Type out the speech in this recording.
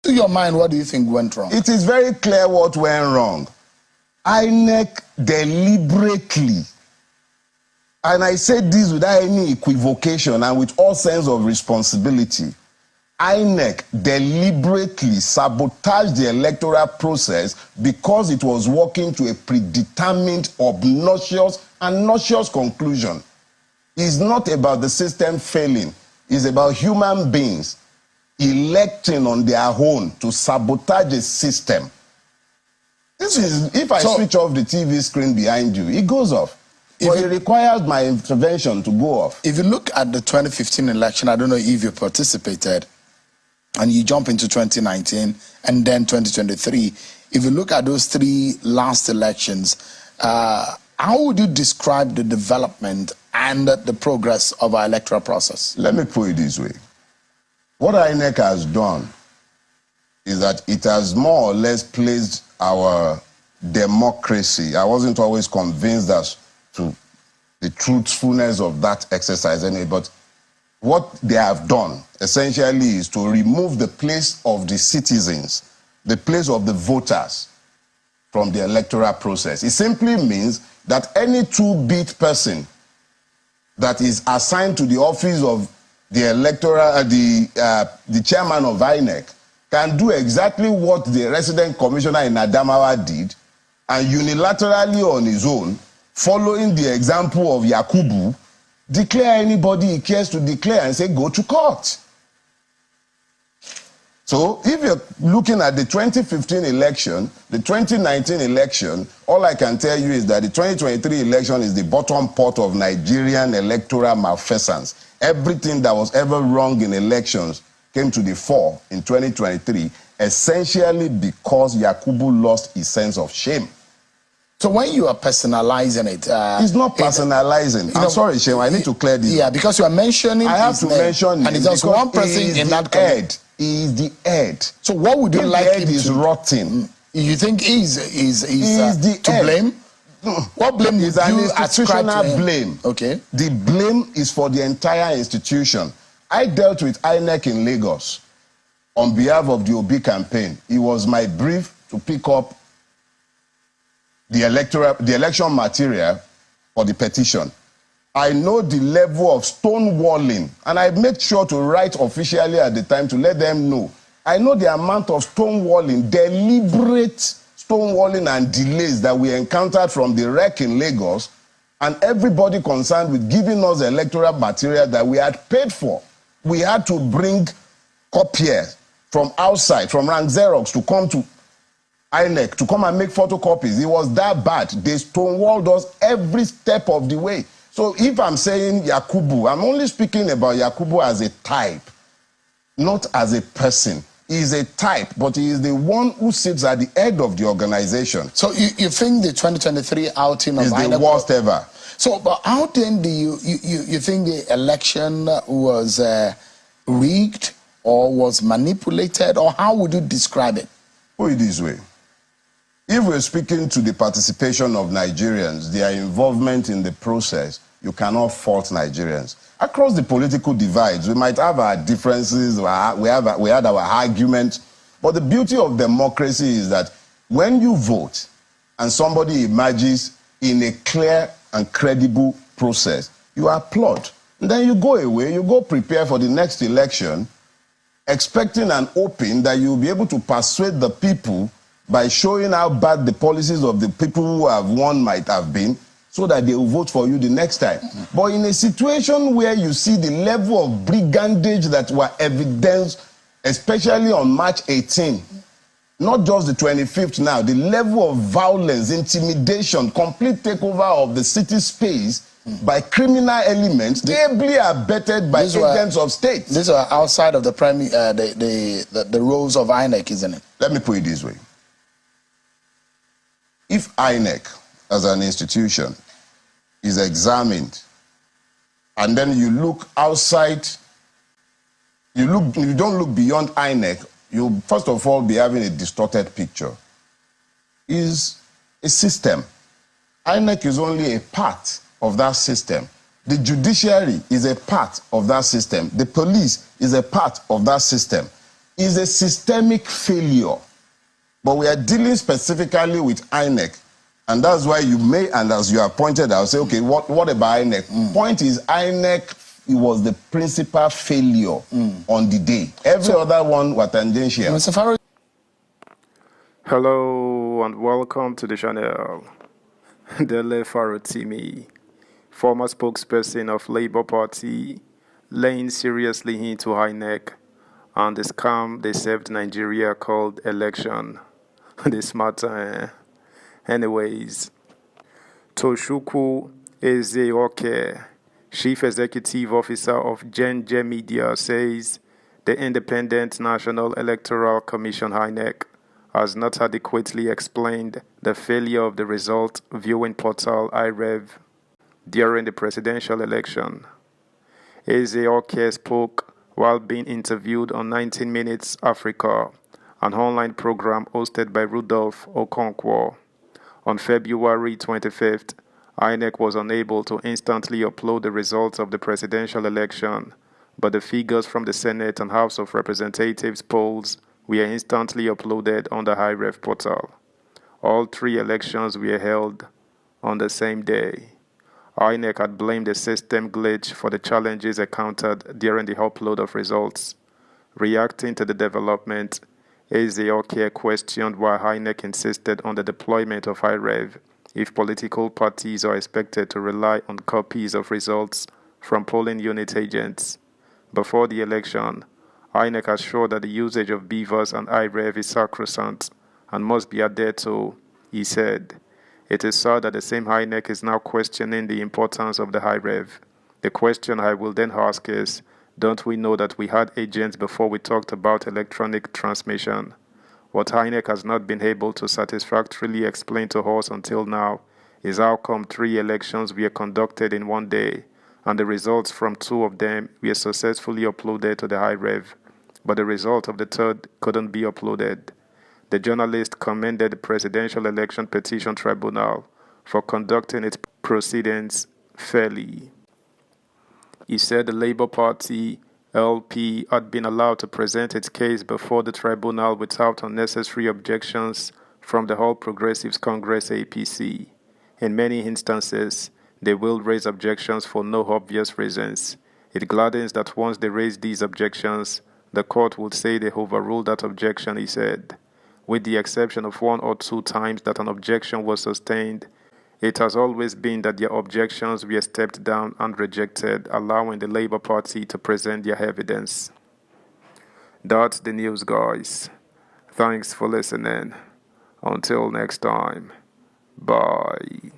To your mind, what do you think went wrong? It is very clear what went wrong. INEC deliberately, and I said this without any equivocation and with all sense of responsibility, INEC deliberately sabotaged the electoral process because it was working to a predetermined, obnoxious and noxious conclusion. It's not about the system failing. It's about human beings electing on their own to sabotage a system. This is, if I switch off the TV screen behind you, it goes off. But it requires my intervention to go off. If you look at the 2015 election, I don't know if you participated, and you jump into 2019 and then 2023, if you look at those three last elections, how would you describe the development and the progress of our electoral process? Let me put it this way. What INEC has done is that it has more or less placed our democracy. I wasn't always convinced as to the truthfulness of that exercise anyway, but what they have done essentially is to remove the place of the citizens, the place of the voters from the electoral process. It simply means that any two-bit person that is assigned to the office of the electoral, the chairman of INEC can do exactly what the resident commissioner in Adamawa did, and unilaterally on his own, following the example of Yakubu, declare anybody he cares to declare and say, go to court. So if you're looking at the 2015 election, the 2019 election, all I can tell you is that the 2023 election is the bottom part of Nigerian electoral malfeasance. Everything that was ever wrong in elections came to the fore in 2023, essentially because Yakubu lost his sense of shame. So when you are personalizing it... it's not personalizing. I'm sorry, Shem, I need to clear this. Yeah, because you are mentioning I have to mention and it's just one person in that head. He is the head. So what would you like him to... The head is rotten. You think he's to blame? What blame is an institutional blame. Okay. The blame is for the entire institution. I dealt with INEC in Lagos on behalf of the Obi campaign. It was my brief to pick up the election material for the petition. I know the level of stonewalling, and I made sure to write officially at the time to let them know. I know the amount of stonewalling, deliberate stonewalling and delays that we encountered from the wreck in Lagos, and everybody concerned with giving us electoral material that we had paid for. We had to bring copiers from outside, from Rank Xerox, to come to INEC, to come and make photocopies. It was that bad. They stonewalled us every step of the way. So if I'm saying Yakubu, I'm only speaking about Yakubu as a type, not as a person. He is a type, but he is the one who sits at the head of the organization. So you think the 2023 outing of INEC is the worst ever? So, but how then do you think the election was rigged or was manipulated, or how would you describe it? Put it this way. If we're speaking to the participation of Nigerians, their involvement in the process, you cannot fault Nigerians. Across the political divides, we might have our differences, we had our arguments, but the beauty of democracy is that when you vote and somebody emerges in a clear and credible process, you applaud. And then you go away, you go prepare for the next election, expecting and hoping that you'll be able to persuade the people by showing how bad the policies of the people who have won might have been, so that they will vote for you the next time. But in a situation where you see the level of brigandage that were evidenced, especially on March 18, not just the 25th now, the level of violence, intimidation, complete takeover of the city space by criminal elements, ably abetted by agents of state. These are outside of the roles of INEC, isn't it? Let me put it this way. If INEC, as an institution, is examined, and then you look outside, you don't look beyond INEC, you'll first of all be having a distorted picture. Is a system. INEC is only a part of that system. The judiciary is a part of that system. The police is a part of that system. is a systemic failure. But we are dealing specifically with INEC. And that's why you may, and as you have pointed out, say, okay, what about INEC? Point is, INEC was the principal failure on the day. Every other one was tangential. Mr. Farotimi. Hello and welcome to the channel. Dele Farotimi, former spokesperson of Labour Party, laying seriously into INEC and the scam they served Nigeria called election. This matter, anyways. Toshukwu Ezeoke, Chief Executive Officer of Genje Media, says the Independent National Electoral Commission INEC has not adequately explained the failure of the result viewing portal IREV during the presidential election. Ezeoke spoke while being interviewed on 19 Minutes Africa, an online program hosted by Rudolph Okonkwo. On February 25th, INEC was unable to instantly upload the results of the presidential election, but the figures from the Senate and House of Representatives polls were instantly uploaded on the IREV portal. All three elections were held on the same day. INEC had blamed a system glitch for the challenges encountered during the upload of results. Reacting to the development, Ezeoke questioned why INEC insisted on the deployment of IREV if political parties are expected to rely on copies of results from polling unit agents. Before the election, INEC assured that the usage of beavers and IREV is sacrosanct and must be adhered to, he said. It is sad that the same INEC is now questioning the importance of the IREV. The question I will then ask is, don't we know that we had agents before we talked about electronic transmission? What INEC has not been able to satisfactorily explain to us until now is how come 3 elections were conducted in one day, and the results from 2 of them were successfully uploaded to the IREV, but the result of the 3rd couldn't be uploaded. The journalist commended the Presidential Election Petition Tribunal for conducting its proceedings fairly. He said the Labour Party, LP, had been allowed to present its case before the tribunal without unnecessary objections from the All Progressives Congress APC. In many instances, they will raise objections for no obvious reasons. It gladdens that once they raise these objections, the court would say they overruled that objection, he said. With the exception of 1 or 2 times that an objection was sustained, it has always been that their objections were stepped down and rejected, allowing the Labour Party to present their evidence. That's the news, guys. Thanks for listening. Until next time, bye.